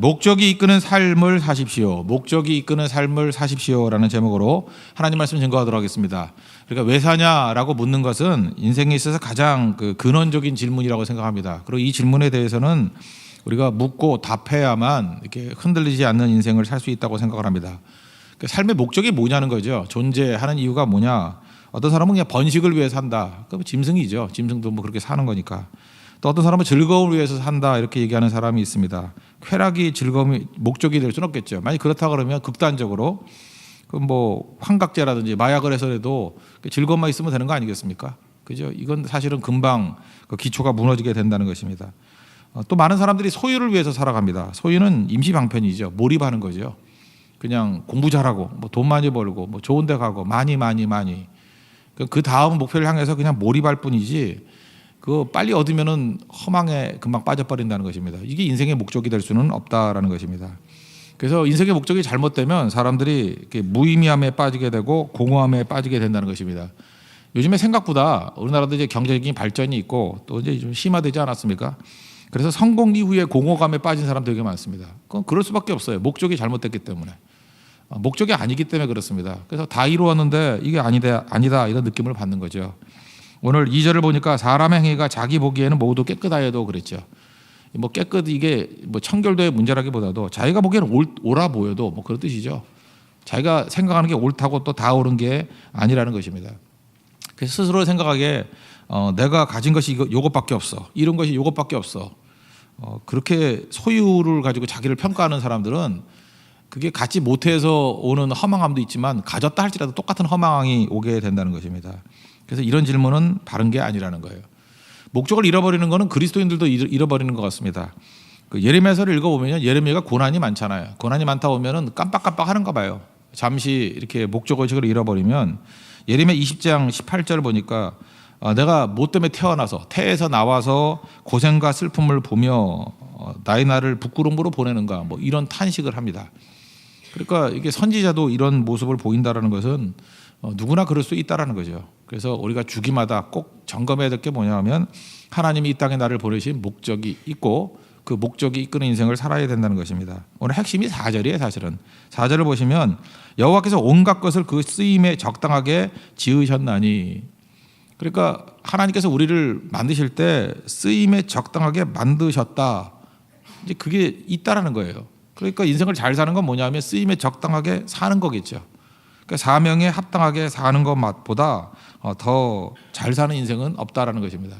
목적이 이끄는 삶을 사십시오. 목적이 이끄는 삶을 사십시오라는 제목으로 하나님 말씀 증거하도록 하겠습니다. 그러니까 왜 사냐라고 묻는 것은 인생에 있어서 가장 근원적인 질문이라고 생각합니다. 그리고 이 질문에 대해서는 우리가 묻고 답해야만 이렇게 흔들리지 않는 인생을 살 수 있다고 생각을 합니다. 그러니까 삶의 목적이 뭐냐는 거죠. 존재하는 이유가 뭐냐. 어떤 사람은 그냥 번식을 위해 산다. 그럼 짐승이죠. 짐승도 뭐 그렇게 사는 거니까. 또 어떤 사람은 즐거움을 위해서 산다 이렇게 얘기하는 사람이 있습니다. 쾌락이 즐거움이 목적이 될 수는 없겠죠. 만약 그렇다 그러면 극단적으로 뭐 환각제라든지 마약을 해서라도 즐거움만 있으면 되는 거 아니겠습니까? 그죠? 이건 사실은 금방 그 기초가 무너지게 된다는 것입니다. 또 많은 사람들이 소유를 위해서 살아갑니다. 소유는 임시방편이죠. 몰입하는 거죠. 그냥 공부 잘하고 뭐 돈 많이 벌고 뭐 좋은 데 가고 많이 그 다음 목표를 향해서 그냥 몰입할 뿐이지 그거 빨리 얻으면은 허망에 금방 빠져버린다는 것입니다. 이게 인생의 목적이 될 수는 없다라는 것입니다. 그래서 인생의 목적이 잘못되면 사람들이 이렇게 무의미함에 빠지게 되고 공허함에 빠지게 된다는 것입니다. 요즘에 생각보다 우리나라도 이제 경제적인 발전이 있고 또 이제 좀 심화되지 않았습니까? 그래서 성공 이후에 공허감에 빠진 사람 되게 많습니다. 그건 그럴 수밖에 없어요. 목적이 잘못됐기 때문에. 목적이 아니기 때문에 그렇습니다. 그래서 다 이루었는데 이게 아니다 이런 느낌을 받는 거죠. 오늘 2절을 보니까 사람의 행위가 자기 보기에는 모두 깨끗하여도 그랬죠. 뭐 이게 뭐 청결도의 문제라기보다도 자기가 보기에는 옳아 보여도 뭐 그런 뜻이죠. 자기가 생각하는 게 옳다고 또 다 옳은 게 아니라는 것입니다. 그래서 스스로 생각하기에 내가 가진 것이 이것밖에 없어. 이런 것이 이것밖에 없어. 그렇게 소유를 가지고 자기를 평가하는 사람들은 그게 갖지 못해서 오는 허망함도 있지만 가졌다 할지라도 똑같은 허망이 오게 된다는 것입니다. 그래서 이런 질문은 바른 게 아니라는 거예요. 목적을 잃어버리는 것은 그리스도인들도 잃어버리는 것 같습니다. 그 예레미야서를 읽어보면 예레미야가 고난이 많잖아요. 고난이 많다 보면은 깜빡깜빡 하는가 봐요. 잠시 이렇게 목적의식을 잃어버리면 예레미야 20장 18절을 보니까 내가 뭐 때문에 태어나서 태에서 나와서 고생과 슬픔을 보며 나의 날을 부끄러움으로 보내는가 뭐 이런 탄식을 합니다. 그러니까 이게 선지자도 이런 모습을 보인다라는 것은 누구나 그럴 수 있다라는 거죠. 그래서 우리가 주기마다 꼭 점검해야 될 게 뭐냐면 하나님이 이 땅에 나를 보내신 목적이 있고 그 목적이 이끄는 인생을 살아야 된다는 것입니다. 오늘 핵심이 4절이에요. 사실은 4절을 보시면 여호와께서 온갖 것을 그 쓰임에 적당하게 지으셨나니, 그러니까 하나님께서 우리를 만드실 때 쓰임에 적당하게 만드셨다. 이제 그게 있다라는 거예요. 그러니까 인생을 잘 사는 건 뭐냐면 쓰임에 적당하게 사는 거겠죠. 그러니까 사명에 합당하게 사는 것보다 더 잘 사는 인생은 없다라는 것입니다.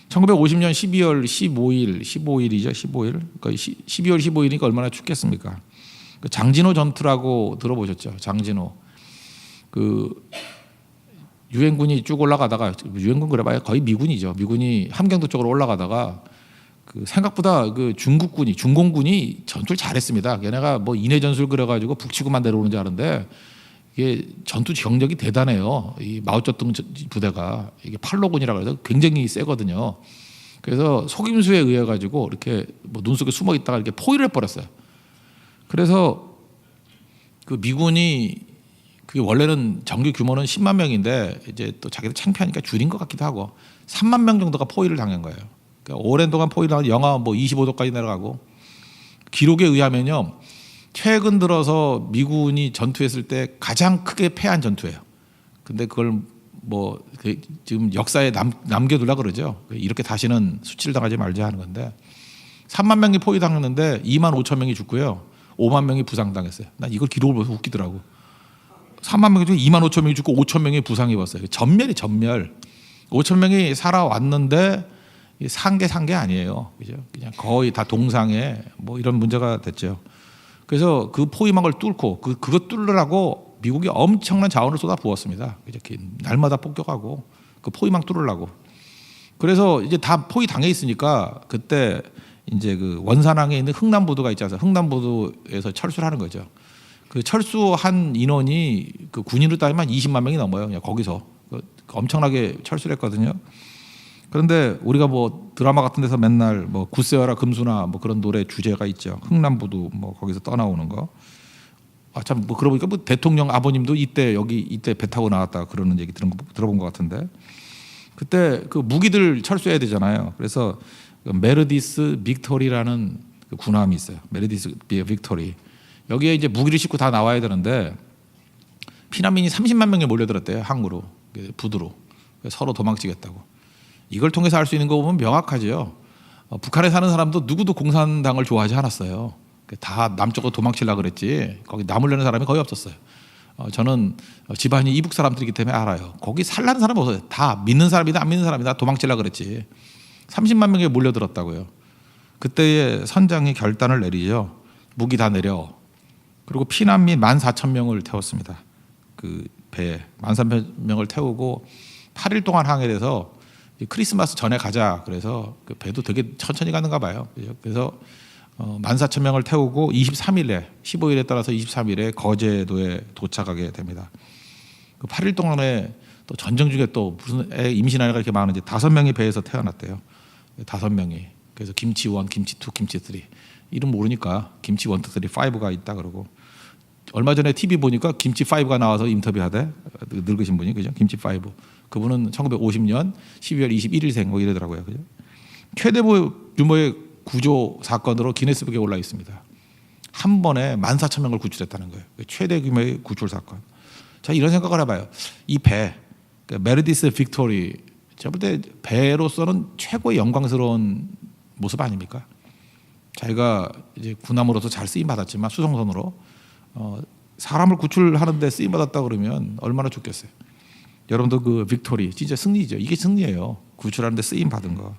1950년 12월 15일이죠. 15일. 그러니까 12월 15일이니까 얼마나 춥겠습니까? 그 장진호 전투라고 들어보셨죠? 장진호. 그 유엔군이 쭉 올라가다가, 유엔군 그래봐야 거의 미군이죠. 미군이 함경도 쪽으로 올라가다가 그 생각보다 그 중공군이 전투를 잘했습니다. 걔네가 뭐 인해 전술 그래가지고 북치고만 내려오는 줄 아는데 이게 전투 경력이 대단해요. 이 마오쩌둥 부대가 이게 팔로군이라고 해서 굉장히 세거든요. 그래서 속임수에 의해 가지고 이렇게 뭐 눈 속에 숨어 있다가 이렇게 포위를 해버렸어요. 그래서 그 미군이 그게 원래는 정규 규모는 10만 명인데 이제 또 자기들 창피하니까 줄인 것 같기도 하고 3만 명 정도가 포위를 당한 거예요. 그러니까 오랜 동안 포위를 당한 영하 뭐 25도까지 내려가고, 기록에 의하면요 최근 들어서 미군이 전투했을 때 가장 크게 패한 전투예요. 근데 그걸 뭐 지금 역사에 남겨두려고 그러죠. 이렇게 다시는 수치를 당하지 말자 하는 건데 3만 명이 포위당했는데 2만 5천 명이 죽고요. 5만 명이 부상당했어요. 난 이걸 기록을 보면서 웃기더라고. 3만 명 중에 2만 5천 명이 죽고 5천 명이 부상 입었어요. 전멸. 5천 명이 살아왔는데 산 게 아니에요. 그죠? 그냥 거의 다 동상에 뭐 이런 문제가 됐죠. 그래서 그 포위망을 뚫고 그거 뚫으라고 미국이 엄청난 자원을 쏟아 부었습니다. 이렇게 날마다 폭격하고 그 포위망 뚫으려고. 그래서 이제 다 포위 당해 있으니까 그때 이제 그 원산항에 있는 흥남부두가 있지 않습니까? 흥남부두에서 철수를 하는 거죠. 그 철수한 인원이 그 군인으로 따지면 20만 명이 넘어요. 그냥 거기서 엄청나게 철수를 했거든요. 그런데 우리가 뭐 드라마 같은 데서 맨날 뭐 굳세어라 금수나 뭐 그런 노래 주제가 있죠. 흥남부두 뭐 거기서 떠나오는 거. 참 뭐 그러고 보니까 뭐 대통령 아버님도 이때 배 타고 나왔다 그러는 얘기 들어본 것 같은데, 그때 그 무기들 철수해야 되잖아요. 그래서 그 메르디스 빅토리라는 그 그 군함이 있어요. 메르디스 빅토리. 여기에 이제 무기를 싣고 다 나와야 되는데 피난민이 30만 명이 몰려들었대요. 항구로, 부두로. 서로 도망치겠다고. 이걸 통해서 알 수 있는 거 보면 명확하죠. 북한에 사는 사람도 누구도 공산당을 좋아하지 않았어요. 다 남쪽으로 도망치려고 그랬지 거기 남으려는 사람이 거의 없었어요. 저는 집안이 이북 사람들이기 때문에 알아요. 거기 살라는 사람이 없어요. 다 믿는 사람이다 안 믿는 사람이다 도망치려고 그랬지. 30만 명이 몰려들었다고요. 그때의 선장이 결단을 내리죠. 무기 다 내려. 그리고 피난민 14,000명을 태웠습니다. 그 배에 14,000명을 태우고 8일 동안 항해해서 크리스마스 전에 가자. 그래서 그 배도 되게 천천히 가는가 봐요. 그래서 14,000명을 태우고 23일에 15일에 따라서 23일에 거제도에 도착하게 됩니다. 그 8일 동안에 또 전쟁 중에 또 무슨 임신 아이가 이렇게 많은지 5명이 배에서 태어났대요. 5명이. 그래서 김치 1, 김치 2, 김치 3. 이름 모르니까 김치 1, 2, 3, 5가 있다 그러고 얼마 전에 TV 보니까 김치 5가 나와서 인터뷰하대. 늙으신 분이 그죠? 김치 5. 그분은 1950년 12월 21일생 뭐 이러더라고요. 그죠? 최대 규모의 구조 사건으로 기네스북에 올라 있습니다. 한 번에 14,000명을 구출했다는 거예요. 최대 규모의 구출 사건. 자, 이런 생각을 해봐요. 이 배, 메르디스 빅토리, 제가 볼 때 배로서는 최고의 영광스러운 모습 아닙니까? 자기가 이제 군함으로서 잘 쓰임 받았지만 수송선으로 사람을 구출하는데 쓰임 받았다 그러면 얼마나 좋겠어요. 여러분도 그 빅토리 진짜 승리죠. 이게 승리예요. 구출하는데 쓰임 받은 거.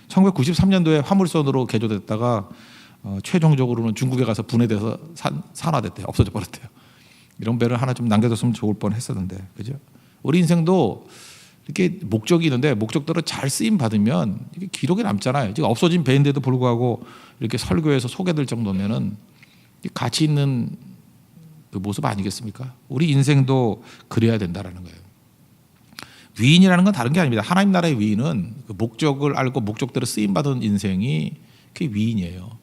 1993년도에 화물선으로 개조됐다가 최종적으로는 중국에 가서 분해돼서 산화됐대요. 없어져 버렸대요. 이런 배를 하나 좀 남겨뒀으면 좋을 뻔했었는데, 그죠? 우리 인생도 이렇게 목적이 있는데 목적대로 잘 쓰임 받으면 이게 기록에 남잖아요. 지금 없어진 배인데도 불구하고 이렇게 설교에서 소개될 정도면은 가치 있는 그 모습 아니겠습니까? 우리 인생도 그래야 된다라는 거예요. 위인이라는 건 다른 게 아닙니다. 하나님 나라의 위인은 그 목적을 알고 목적대로 쓰임 받은 인생이 그게 위인이에요.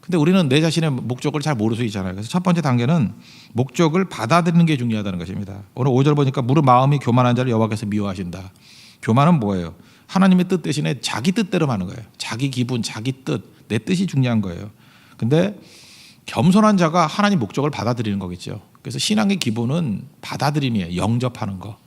근데 우리는 내 자신의 목적을 잘 모를 수 있잖아요. 그래서 첫 번째 단계는 목적을 받아들이는 게 중요하다는 것입니다. 오늘 5절 보니까 무릇 마음이 교만한 자를 여호와께서 미워하신다. 교만은 뭐예요? 하나님의 뜻 대신에 자기 뜻대로 하는 거예요. 자기 기분, 자기 뜻, 내 뜻이 중요한 거예요. 근데 겸손한 자가 하나님 목적을 받아들이는 거겠죠. 그래서 신앙의 기본은 받아들임이에요. 영접하는 거.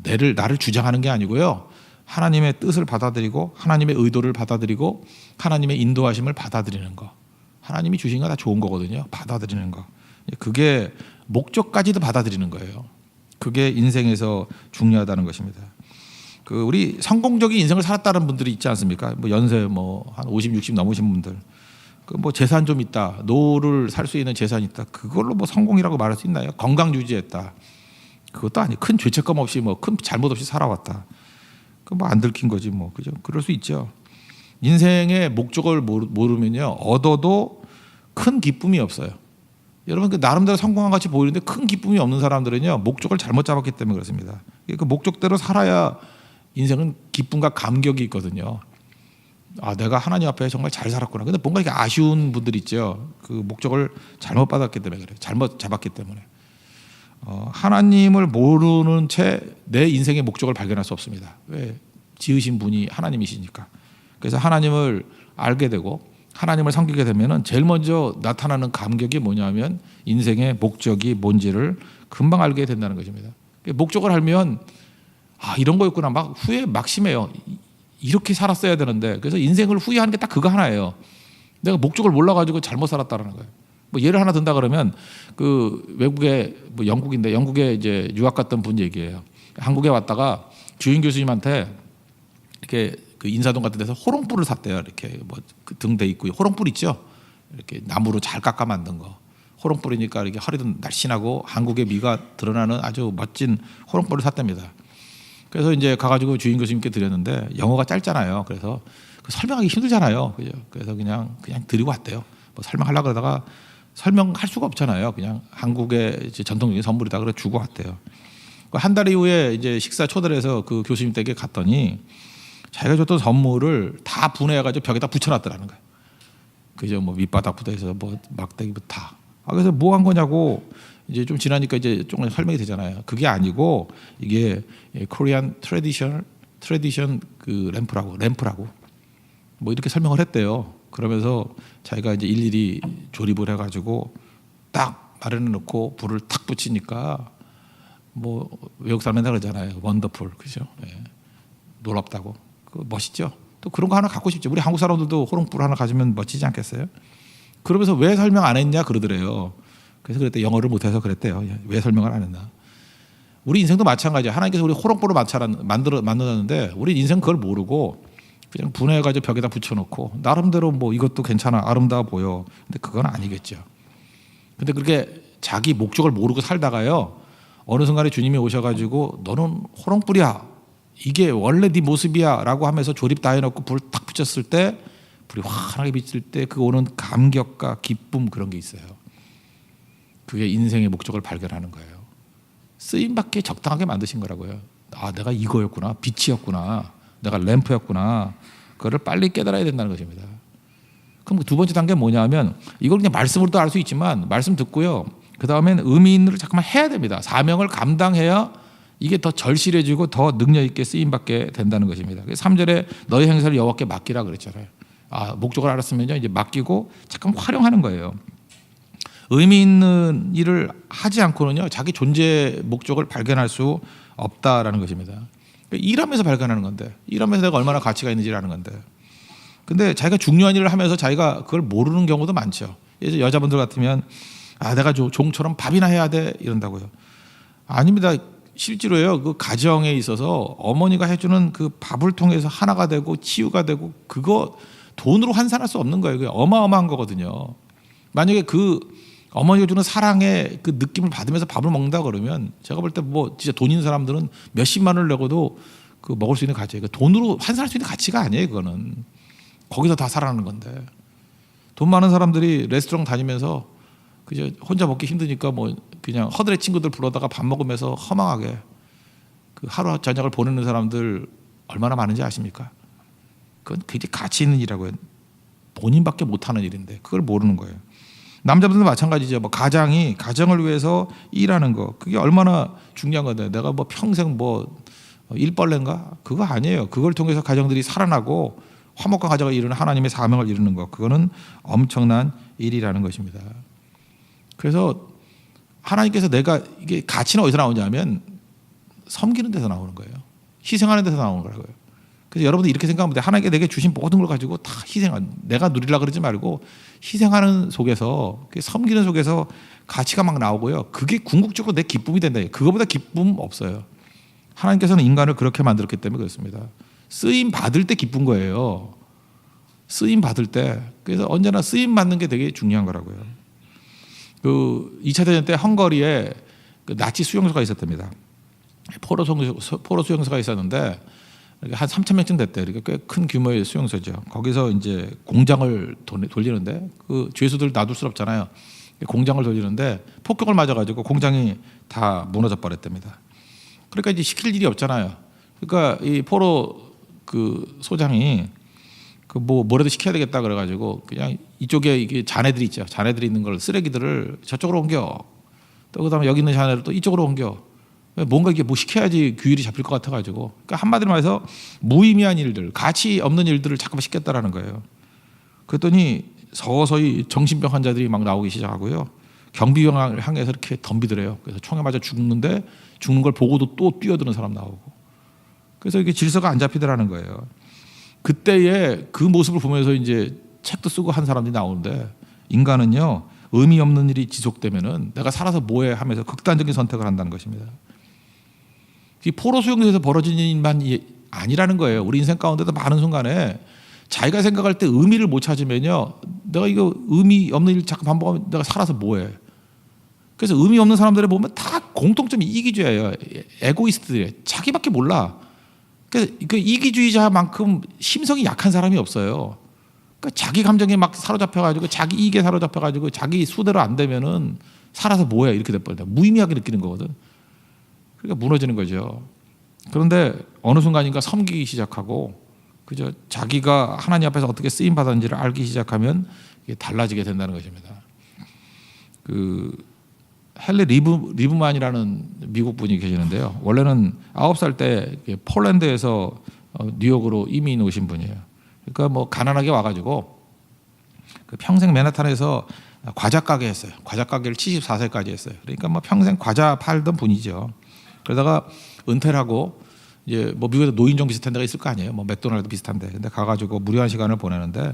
나를 주장하는 게 아니고요. 하나님의 뜻을 받아들이고 하나님의 의도를 받아들이고 하나님의 인도하심을 받아들이는 거. 하나님이 주신 거 다 좋은 거거든요. 받아들이는 거. 그게 목적까지도 받아들이는 거예요. 그게 인생에서 중요하다는 것입니다. 그 우리 성공적인 인생을 살았다는 분들이 있지 않습니까? 뭐 연세 한 50, 60 넘으신 분들. 그 뭐 재산 좀 있다. 노후를 살 수 있는 재산이 있다. 그걸로 뭐 성공이라고 말할 수 있나요? 건강 유지했다. 그것도 아니 큰 죄책감 없이 큰 잘못 없이 살아왔다. 그 안 들킨 거지 뭐 그죠? 그럴 수 있죠. 인생의 목적을 모르면요 얻어도 큰 기쁨이 없어요. 여러분 그 나름대로 성공한 같이 보이는데 큰 기쁨이 없는 사람들은요 목적을 잘못 잡았기 때문에 그렇습니다. 그 목적대로 살아야 인생은 기쁨과 감격이 있거든요. 아 내가 하나님 앞에 정말 잘 살았구나. 근데 뭔가 이렇게 아쉬운 분들 있죠. 그 목적을 잘못 받았기 때문에 그래요. 잘못 잡았기 때문에. 하나님을 모르는 채 내 인생의 목적을 발견할 수 없습니다. 왜? 지으신 분이 하나님이시니까. 그래서 하나님을 알게 되고 하나님을 섬기게 되면은 제일 먼저 나타나는 감격이 뭐냐면 인생의 목적이 뭔지를 금방 알게 된다는 것입니다. 목적을 알면 아 이런 거였구나 막 후회 막심해요. 이렇게 살았어야 되는데 그래서 인생을 후회하는 게 딱 그거 하나예요. 내가 목적을 몰라가지고 잘못 살았다는 거예요. 뭐 예를 하나 든다 그러면 그 외국에 뭐 영국인데 영국에 이제 유학 갔던 분 얘기예요. 한국에 왔다가 주인 교수님한테 이렇게 그 인사동 같은 데서 호롱불을 샀대요. 이렇게 뭐 등 돼 있고 호롱불 있죠. 이렇게 나무로 잘 깎아 만든 거. 호롱불이니까 이렇게 허리도 날씬하고 한국의 미가 드러나는 아주 멋진 호롱불을 샀답니다. 그래서 이제 가가지고 주인 교수님께 드렸는데 영어가 짧잖아요. 그래서 설명하기 힘들잖아요. 그죠? 그래서 그냥 드리고 왔대요. 뭐 설명하려고 그러다가 설명할 수가 없잖아요. 그냥 한국의 전통적인 선물이다 그래 주고 왔대요. 한 달 이후에 이제 식사 초대를 해서 그 교수님 댁에 갔더니 자기가 줬던 선물을 다 분해해가지고 벽에다 붙여놨더라는 거예요. 그죠? 뭐 밑바닥부터 해서 뭐 막대기부터 다. 그래서 뭐 한 거냐고 이제 좀 지나니까 이제 조금 설명이 되잖아요. 그게 아니고 이게 코리안 트래디션 그 램프라고 뭐 이렇게 설명을 했대요. 그러면서 자기가 이제 일일이 조립을 해가지고 딱 마련해 놓고 불을 탁 붙이니까 뭐 외국 사람 맨날 그러잖아요. 원더풀, 그죠? 예. 놀랍다고. 그 멋있죠. 또 그런 거 하나 갖고 싶죠. 우리 한국 사람들도 호롱불 하나 가지면 멋지지 않겠어요? 그러면서 왜 설명 안 했냐 그러더래요. 그래서 그랬대. 영어를 못해서 그랬대요. 왜 설명을 안 했나? 우리 인생도 마찬가지야. 하나님께서 우리 호롱불을 만들었는데 우리 인생 그걸 모르고 그냥 분해해가지고 벽에다 붙여놓고 나름대로 뭐 이것도 괜찮아, 아름다워 보여. 근데 그건 아니겠죠. 근데 그렇게 자기 목적을 모르고 살다가요, 어느 순간에 주님이 오셔가지고 너는 호롱불이야, 이게 원래 네 모습이야라고 하면서 조립 다 해놓고 불 딱 붙였을 때 불이 환하게 비칠 때 그 오는 감격과 기쁨, 그런 게 있어요. 그게 인생의 목적을 발견하는 거예요. 쓰임받기에 적당하게 만드신 거라고요. 아, 내가 이거였구나, 빛이었구나, 내가 램프였구나. 그거를 빨리 깨달아야 된다는 것입니다. 그럼 두 번째 단계는 뭐냐면, 이걸 그냥 말씀으로도 알 수 있지만 말씀 듣고요, 그 다음엔 의미 있는 일을 잠깐만 해야 됩니다. 사명을 감당해야 이게 더 절실해지고 더 능력 있게 쓰임받게 된다는 것입니다. 3절에 너희 행사를 여호와께 맡기라 그랬잖아요. 아, 목적을 알았으면요, 이제 맡기고 잠깐 활용하는 거예요. 의미 있는 일을 하지 않고는요, 자기 존재 목적을 발견할 수 없다라는 것입니다. 일하면서 발견하는 건데, 일하면서 내가 얼마나 가치가 있는지를 아는 건데. 근데 자기가 중요한 일을 하면서 자기가 그걸 모르는 경우도 많죠. 예를 여자분들 같으면 아, 내가 종처럼 밥이나 해야 돼 이런다고요. 아닙니다. 실제로요, 그 가정에 있어서 어머니가 해주는 그 밥을 통해서 하나가 되고 치유가 되고, 그거 돈으로 환산할 수 없는 거예요. 그게 어마어마한 거거든요. 만약에 그 어머니가 주는 사랑의 그 느낌을 받으면서 밥을 먹는다 그러면 제가 볼 때 뭐 진짜 돈 있는 사람들은 몇십만 원을 내고도 그 먹을 수 있는 가치예요. 돈으로 환산할 수 있는 가치가 아니에요. 그거는 거기서 다 살아나는 건데, 돈 많은 사람들이 레스토랑 다니면서 그저 혼자 먹기 힘드니까 뭐 그냥 허들의 친구들 불러다가 밥 먹으면서 허망하게 그 하루 저녁을 보내는 사람들 얼마나 많은지 아십니까? 그건 굉장히 가치 있는 일이라고요. 본인밖에 못하는 일인데 그걸 모르는 거예요. 남자분들도 마찬가지죠. 뭐 가정을 위해서 일하는 거, 그게 얼마나 중요한 건데, 내가 뭐 평생 뭐 일벌레인가? 그거 아니에요. 그걸 통해서 가정들이 살아나고 화목한 가정을 이루는 하나님의 사명을 이루는 거, 그거는 엄청난 일이라는 것입니다. 그래서 하나님께서 내가 이게 가치는 어디서 나오냐면 섬기는 데서 나오는 거예요. 희생하는 데서 나오는 거라고요. 그래서 여러분들 이렇게 생각하면 돼. 하나님께 내게 주신 모든 걸 가지고 다 내가 누리려고 그러지 말고 희생하는 속에서, 섬기는 속에서 가치가 막 나오고요. 그게 궁극적으로 내 기쁨이 된다. 그거보다 기쁨 없어요. 하나님께서는 인간을 그렇게 만들었기 때문에 그렇습니다. 쓰임 받을 때 기쁜 거예요. 쓰임 받을 때. 그래서 언제나 쓰임 받는 게 되게 중요한 거라고요. 그 2차 대전 때 헝가리에 그 나치 수용소가 있었답니다. 포로 수용소가 있었는데 한 3,000명쯤 됐대요. 그러니까 꽤 큰 규모의 수용소죠. 거기서 이제 공장을 돌리는데, 그 죄수들 놔둘 수 없잖아요. 공장을 돌리는데 폭격을 맞아가지고 공장이 다 무너져 버렸답니다. 그러니까 이제 시킬 일이 없잖아요. 그러니까 이 포로 그 소장이 그 뭐라도 시켜야 되겠다 그래가지고 그냥 이쪽에 이게 잔해들이 있죠. 잔해들이 있는 걸, 쓰레기들을 저쪽으로 옮겨. 또 그다음에 여기 있는 잔해를 또 이쪽으로 옮겨. 뭔가 이게 뭐 시켜야지 규율이 잡힐 것 같아가지고, 그러니까 한마디로 말해서 무의미한 일들, 가치 없는 일들을 자꾸만 시켰다라는 거예요. 그랬더니 서서히 정신병 환자들이 막 나오기 시작하고요. 경비병을 향해서 이렇게 덤비더래요. 그래서 총에 맞아 죽는데, 죽는 걸 보고도 또 뛰어드는 사람 나오고. 그래서 이게 질서가 안 잡히더라는 거예요. 그때의 그 모습을 보면서 이제 책도 쓰고 한 사람들이 나오는데, 인간은요, 의미 없는 일이 지속되면은 내가 살아서 뭐해 하면서 극단적인 선택을 한다는 것입니다. 이 포로 수용소에서 벌어진 일만 아니라는 거예요. 우리 인생 가운데도 많은 순간에 자기가 생각할 때 의미를 못 찾으면요, 내가 이거 의미 없는 일 자꾸 반복하면 내가 살아서 뭐해. 그래서 의미 없는 사람들을 보면 다 공통점이 이기주의예요. 에고이스트들이에요. 자기밖에 몰라. 그래서 그 이기주의자만큼 심성이 약한 사람이 없어요. 그러니까 자기 감정에 막 사로잡혀가지고, 자기 이익에 사로잡혀가지고, 자기 수대로 안 되면은 살아서 뭐해 이렇게 돼버린다. 무의미하게 느끼는 거거든. 그러니까 무너지는 거죠. 그런데 어느 순간인가 섬기기 시작하고, 그저 자기가 하나님 앞에서 어떻게 쓰임 받았는지를 알기 시작하면 이게 달라지게 된다는 것입니다. 그 헨리 리브만이라는 미국 분이 계시는데요. 원래는 9살 때 폴란드에서 뉴욕으로 이민 오신 분이에요. 그러니까 뭐 가난하게 와가지고 그 평생 맨하탄에서 과자 가게 했어요. 과자 가게를 74세까지 했어요. 그러니까 뭐 평생 과자 팔던 분이죠. 그러다가 은퇴를 하고 이제 뭐 미국에도 노인정 비슷한 데가 있을 거 아니에요. 뭐 맥도날드 비슷한데. 근데 가가지고 무료한 시간을 보내는데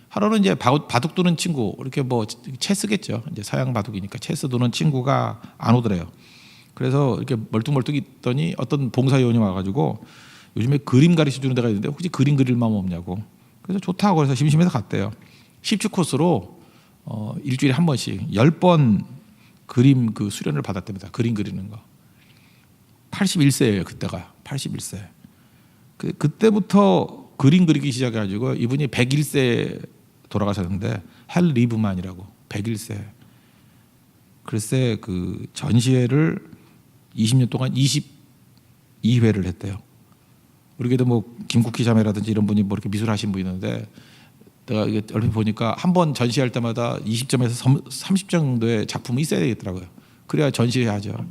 하루는 이제 바둑 두는 친구 이렇게 뭐 체스겠죠. 이제 서양 바둑이니까 체스 두는 친구가 안 오더래요. 그래서 이렇게 멀뚱멀뚱 있더니 어떤 봉사요원이 와가지고 요즘에 그림 가르쳐 주는 데가 있는데 혹시 그림 그릴 마음 없냐고. 그래서 좋다고 그래서 심심해서 갔대요. 10주 코스로 일주일에 한 번씩 10번 그림 그 수련을 받았답니다. 그림 그리는 거. 81세예요. 그때가 81세. 그때부터 그림 그리기 시작해가지고 이분이 101세 돌아가셨는데 헬 리브만이라고 101세. 글쎄 그 전시회를 20년 동안 22회를 했대요. 우리에도 뭐 김국희 자매라든지 이런 분이 뭐 이렇게 미술하신 분이 있는데 내가 이게 얼핏 보니까 한 번 전시할 때마다 20점에서 30점 정도의 작품이 있어야 되겠더라고요. 그래야 전시하죠.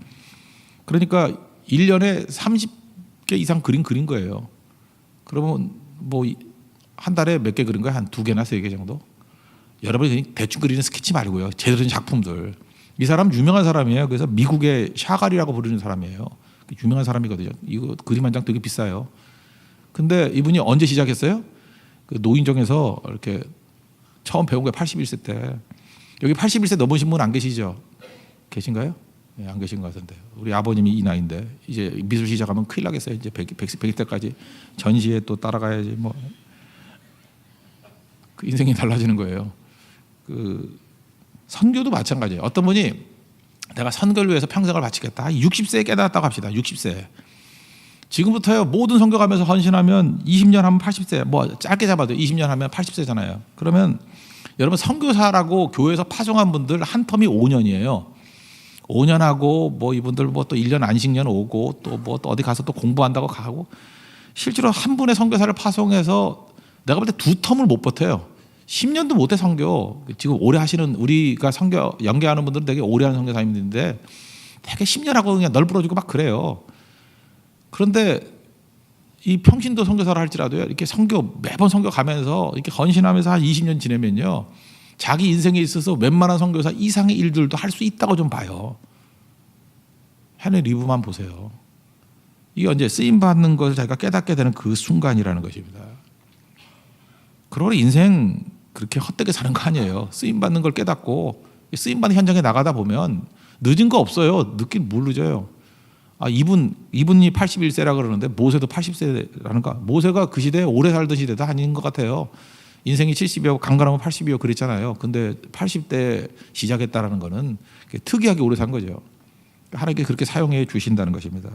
그러니까 1년에 30개 이상 그린 거예요. 그러면 뭐 한 달에 몇 개 그린 거야? 한 2개나 3개 정도? 여러분이 대충 그리는 스케치 말고요. 제대로 된 작품들. 이 사람 유명한 사람이에요. 그래서 미국의 샤갈이라고 부르는 사람이에요. 유명한 사람이거든요. 이거 그림 한 장 되게 비싸요. 근데 이분이 언제 시작했어요? 그 노인정에서 이렇게 처음 배운 게 81세 때. 여기 81세 넘으신 분 안 계시죠? 계신가요? 네, 안 계신 것 같은데. 우리 아버님이 이 나이인데 이제 미술 시작하면 큰일 나겠어요. 이제 100일 때까지 전시에 또 따라가야지 뭐. 그 인생이 달라지는 거예요. 그 선교도 마찬가지예요. 어떤 분이 내가 선교를 위해서 평생을 바치겠다. 60세에 깨달았다고 합시다. 60세. 지금부터요. 모든 선교 가면서 헌신하면 20년 하면 80세. 뭐 짧게 잡아도 20년 하면 80세잖아요. 그러면 여러분 선교사라고 교회에서 파송한 분들 한 텀이 5년이에요. 5년 하고 뭐 이분들 뭐 또 1년 안식년 오고 또 뭐 또 어디 가서 또 공부한다고 가고 실제로 한 분의 선교사를 파송해서 내가 볼 때 2텀을 못 버텨요. 10년도 못해 선교. 지금 오래 하시는 우리가 선교 연계하는 분들은 되게 오래 하는 선교사님들인데 되게 10년 하고 그냥 널브러지고 막 그래요. 그런데 이 평신도 선교사를 할지라도요. 이렇게 선교 매번 선교 가면서 이렇게 헌신하면서 한 20년 지내면요. 자기 인생에 있어서 웬만한 선교사 이상의 일들도 할 수 있다고 좀 봐요. 헨리 리브만 보세요. 이게 언제 쓰임 받는 것을 자기가 깨닫게 되는 그 순간이라는 것입니다. 그러고 인생 그렇게 헛되게 사는 거 아니에요. 쓰임 받는 걸 깨닫고 쓰임 받는 현장에 나가다 보면 늦은 거 없어요. 늦긴 뭘 늦어요. 아 이분이 81세라 그러는데 모세도 80세라는가? 모세가 그 시대에 오래 살던 시대도 아닌 것 같아요. 인생이 70이고 강건하면 80이고 그랬잖아요. 근데 80대 시작했다라는 거는 특이하게 오래 산 거죠. 하나님께 그렇게 사용해 주신다는 것입니다.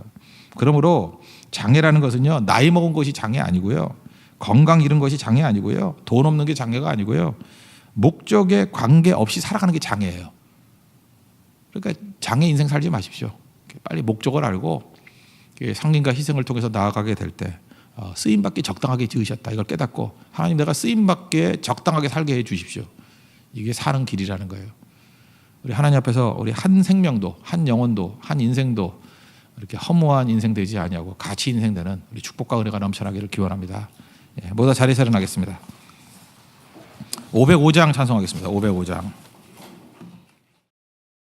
그러므로 장애라는 것은요. 나이 먹은 것이 장애 아니고요. 건강 잃은 것이 장애 아니고요. 돈 없는 게 장애가 아니고요. 목적에 관계없이 살아가는 게 장애예요. 그러니까 장애 인생 살지 마십시오. 빨리 목적을 알고 상님과 희생을 통해서 나아가게 될 때 쓰임받기 적당하게 지으셨다. 이걸 깨닫고 하나님 내가 쓰임받기에 적당하게 살게 해 주십시오. 이게 사는 길이라는 거예요. 우리 하나님 앞에서 우리 한 생명도 한 영혼도 한 인생도 이렇게 허무한 인생 되지 아니하고 가치 인생 되는 우리 축복과 은혜가 넘쳐나기를 기원합니다. 모두 자리에서 일어나겠습니다. 505장 찬송하겠습니다. 505장.